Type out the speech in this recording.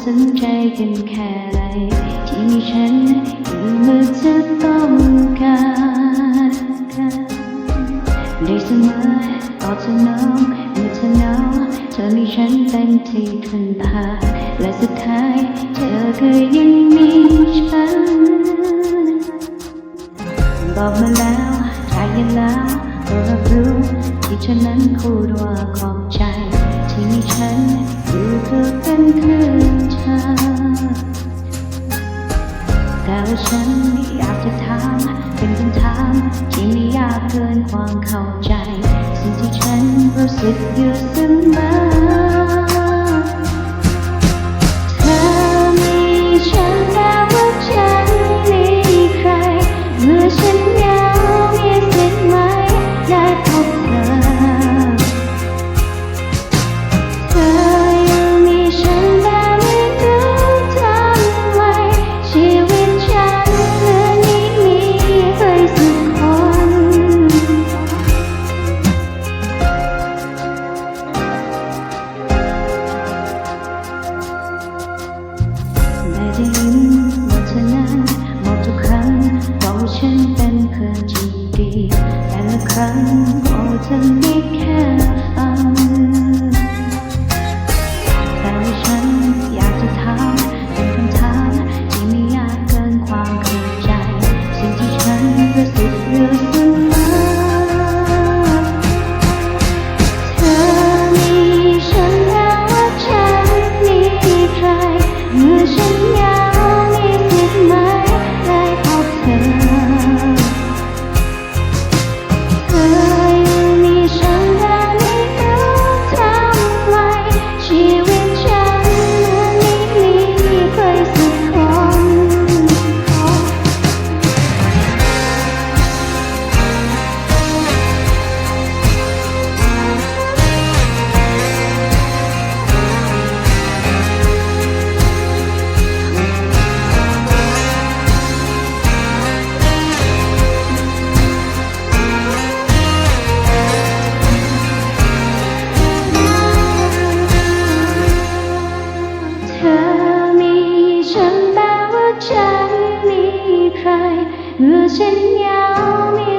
สนใจกันแค่ไหนที่มีฉันอยู่เมื่อเธอต้องการได้เสมอตอบสนองเมื่อเธอเหงาเธอมีฉันเป็นที่พึ่งพาและสุดท้ายเธอก็ยังมีฉันบอกมาแล้วใจเย็นแล้วก็รับรู้ที่ฉันนั้นพูดว่าขอบใจที่มีฉันอยู่เพื่อเป็นเพื่อนเธอแต่ว่าฉันอยากจะถามเป็นคำถามที่ไม่ยากเกินความเข้าใจสิ่งที่ฉันรู้สึกอยู่เสมอเธอมีฉันแต่ว่าฉันมีใครเมื่อฉันเหงามีสิทธิ์ไหมได้พบเธอเธอยังมีฉันแต่ไม่รู้ทำไมชีวิตฉันเหมือนไม่มีใครสักคนได้ยินว่าเธอนั้นบอกทุกครั้งว่าฉันเป็นเพื่อนที่ดีแต่ละครั้งก็จะมีแค่ฟังแต่ว่าฉันอยากจะถามเป็นคำถามที่ไม่ยากเกินความเข้าใจสิ่งที่ฉันรู้สึกอยู่เสมอเธอมีฉันแต่ว่าฉันมีใครเมื่อฉันเหงามีสิทธิ์ไหมได้พบเธอเธอยังมีฉันแต่ไม่รู้ทำไมชีวิตฉันเหมือนไม่มีใครสักคนเธอมีฉันแต่ว่าฉันมีใครเมื่อฉันเหงามี